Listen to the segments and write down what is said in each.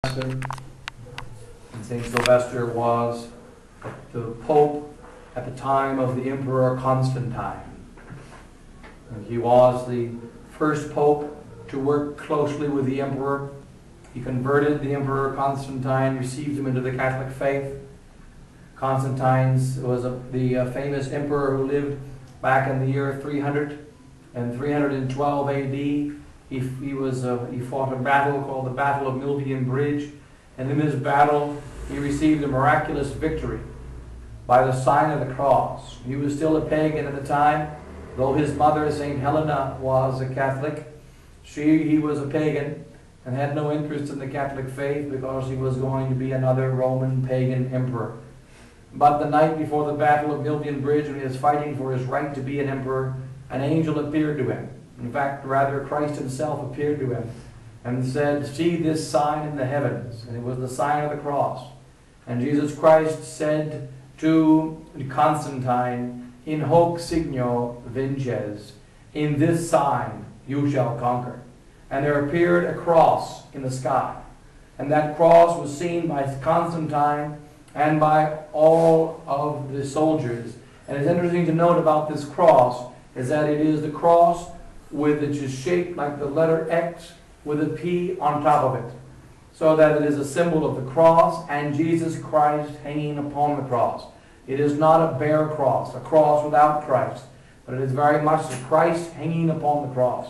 And Saint Sylvester was the Pope at the time of the Emperor Constantine. And he was the first Pope to work closely with the Emperor. He converted the Emperor Constantine, received him into the Catholic faith. Constantine was the famous emperor who lived back in the year 300 and 312 A.D. He fought a battle called the Battle of Milvian Bridge, and in this battle he received a miraculous victory by the sign of the cross. He was still a pagan at the time, though his mother, St. Helena, was a Catholic. He was a pagan and had no interest in the Catholic faith because he was going to be another Roman pagan emperor. But the night before the Battle of Milvian Bridge, when he was fighting for his right to be an emperor, an angel appeared to him. In fact, rather, Christ himself appeared to him and said, "See this sign in the heavens." And it was the sign of the cross. And Jesus Christ said to Constantine, "In hoc signo vinces," in this sign you shall conquer. And there appeared a cross in the sky. And that cross was seen by Constantine and by all of the soldiers. And it's interesting to note about this cross is that it is the cross which is shaped like the letter X with a P on top of it, so that it is a symbol of the cross and Jesus Christ hanging upon the cross. It is not a bare cross, a cross without Christ, but it is very much the Christ hanging upon the cross.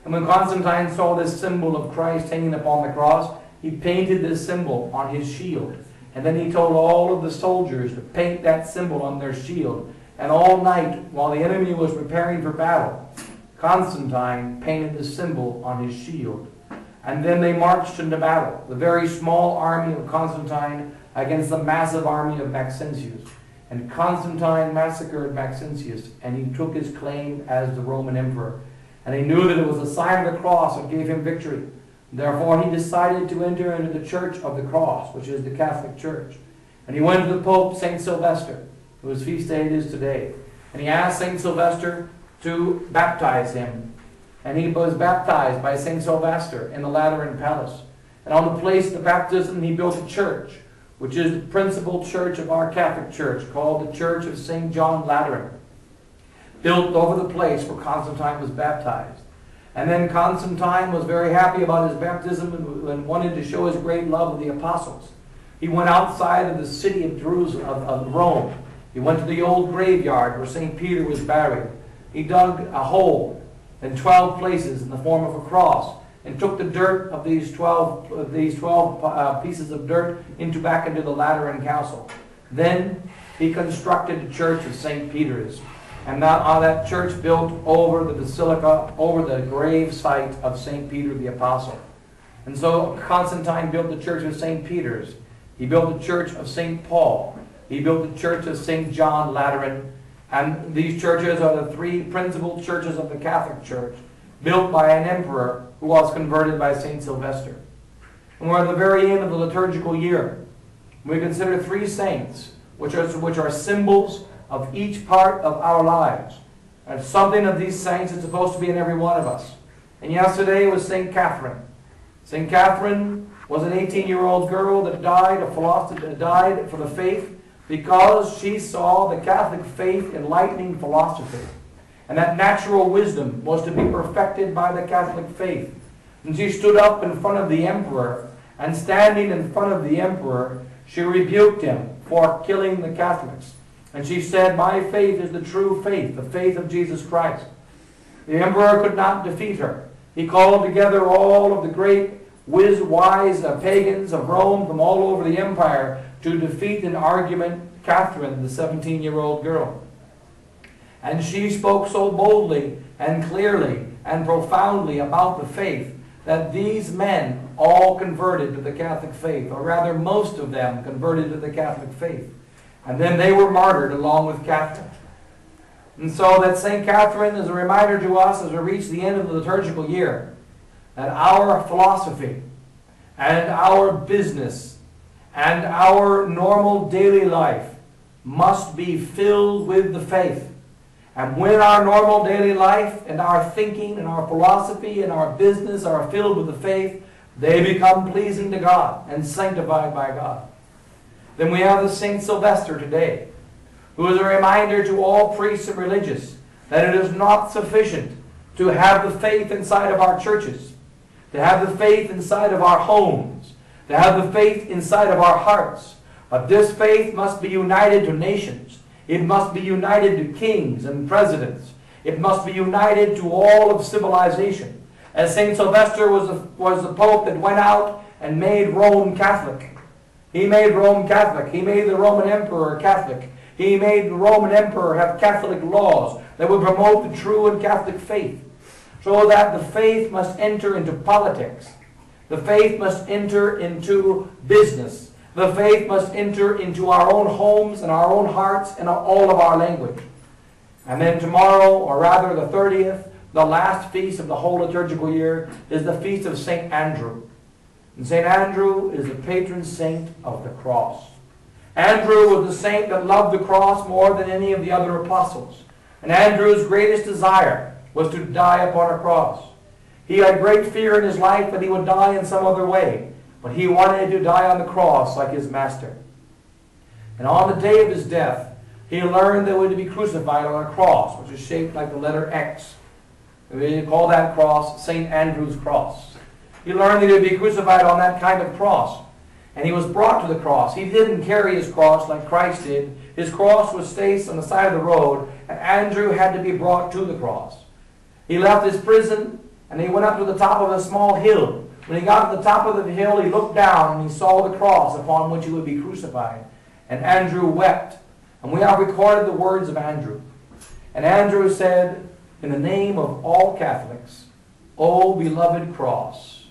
And when Constantine saw this symbol of Christ hanging upon the cross, he painted this symbol on his shield. And then he told all of the soldiers to paint that symbol on their shield. And all night, while the enemy was preparing for battle, Constantine painted the symbol on his shield. And then they marched into battle, the very small army of Constantine against the massive army of Maxentius. And Constantine massacred Maxentius, and he took his claim as the Roman emperor. And he knew that it was the sign of the cross that gave him victory. Therefore, he decided to enter into the Church of the Cross, which is the Catholic Church. And he went to the Pope, St. Sylvester, whose feast day it is today. And he asked St. Sylvester to baptize him. And he was baptized by St. Sylvester in the Lateran Palace. And on the place of the baptism, he built a church, which is the principal church of our Catholic Church, called the Church of St. John Lateran, built over the place where Constantine was baptized. And then Constantine was very happy about his baptism and wanted to show his great love of the apostles. He went outside of the city of Jerusalem, of Rome. He went to the old graveyard where St. Peter was buried. He dug a hole in 12 places in the form of a cross and took the dirt of these 12 pieces of dirt back into the Lateran Council. Then he constructed the Church of St. Peter's. And that church built over the basilica, over the grave site of St. Peter the Apostle. And so Constantine built the Church of St. Peter's. He built the Church of St. Paul. He built the Church of St. John Lateran. And these churches are the three principal churches of the Catholic Church, built by an emperor who was converted by St. Sylvester. And we're at the very end of the liturgical year. We consider three saints, which are symbols of each part of our lives. And something of these saints is supposed to be in every one of us. And yesterday was St. Catherine. St. Catherine was an 18-year-old girl that died for the faith because she saw the Catholic faith enlightening philosophy. And that natural wisdom was to be perfected by the Catholic faith. And she stood up in front of the emperor, and standing in front of the emperor, she rebuked him for killing the Catholics. And she said, "My faith is the true faith, the faith of Jesus Christ." The emperor could not defeat her. He called together all of the great wise pagans of Rome from all over the empire to defeat in argument Catherine, the 17-year-old girl. And she spoke so boldly and clearly and profoundly about the faith that these men all converted to the Catholic faith, or rather most of them converted to the Catholic faith. And then they were martyred along with Catherine. And so that St. Catherine is a reminder to us as we reach the end of the liturgical year that our philosophy and our business and our normal daily life must be filled with the faith. And when our normal daily life and our thinking and our philosophy and our business are filled with the faith, They become pleasing to God and sanctified by God. Then we have the Saint Sylvester today, who is a reminder to all priests and religious that it is not sufficient to have the faith inside of our churches, to have the faith inside of our homes, to have the faith inside of our hearts. But this faith must be united to nations. It must be united to kings and presidents. It must be united to all of civilization. As St. Sylvester was the Pope that went out and made Rome Catholic. He made Rome Catholic. He made the Roman Emperor Catholic. He made the Roman Emperor have Catholic laws that would promote the true and Catholic faith. So that the faith must enter into politics. The faith must enter into business. The faith must enter into our own homes and our own hearts and all of our language. And then tomorrow, or rather the 30th, the last feast of the whole liturgical year, is the feast of St. Andrew. And St. Andrew is the patron saint of the cross. Andrew was the saint that loved the cross more than any of the other apostles. And Andrew's greatest desire was to die upon a cross. He had great fear in his life that he would die in some other way, but he wanted to die on the cross like his master. And on the day of his death, he learned that he would be crucified on a cross, which is shaped like the letter X. We call that cross St. Andrew's cross. He learned that he would be crucified on that kind of cross. And he was brought to the cross. He didn't carry his cross like Christ did. His cross was placed on the side of the road, and Andrew had to be brought to the cross. He left his prison, and he went up to the top of a small hill. When he got to the top of the hill, he looked down, and he saw the cross upon which he would be crucified. And Andrew wept. And we have recorded the words of Andrew. And Andrew said, "In the name of all Catholics, O beloved cross,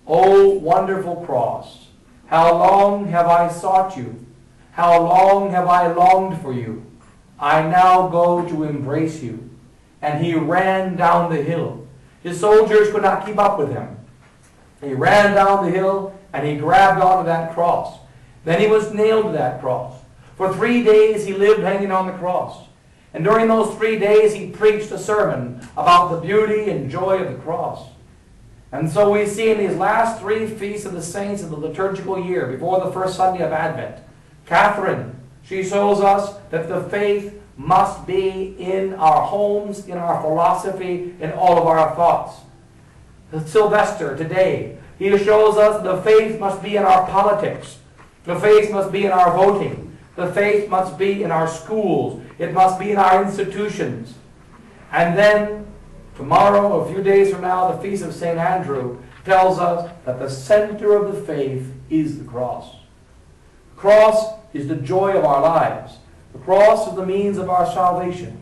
O wonderful cross, how long have I sought you? How long have I longed for you? I now go to embrace you." And he ran down the hill. His soldiers could not keep up with him. He ran down the hill and he grabbed onto that cross. Then he was nailed to that cross. For 3 days he lived hanging on the cross. And during those 3 days he preached a sermon about the beauty and joy of the cross. And so we see in these last 3 feasts of the saints of the liturgical year, before the first Sunday of Advent, Catherine, she shows us that the faith must be in our homes, in our philosophy, in all of our thoughts. Sylvester today, he shows us the faith must be in our politics. The faith must be in our voting. The faith must be in our schools. It must be in our institutions. And then tomorrow, a few days from now, the Feast of St. Andrew tells us that the center of the faith is the cross. The cross is the joy of our lives. The cross is the means of our salvation.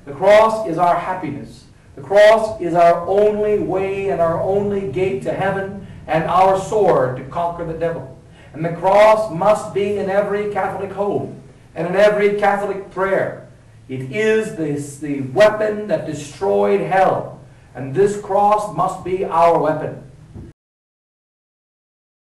The cross is our happiness. The cross is our only way and our only gate to heaven and our sword to conquer the devil. And the cross must be in every Catholic home and in every Catholic prayer. It is the weapon that destroyed hell. And this cross must be our weapon.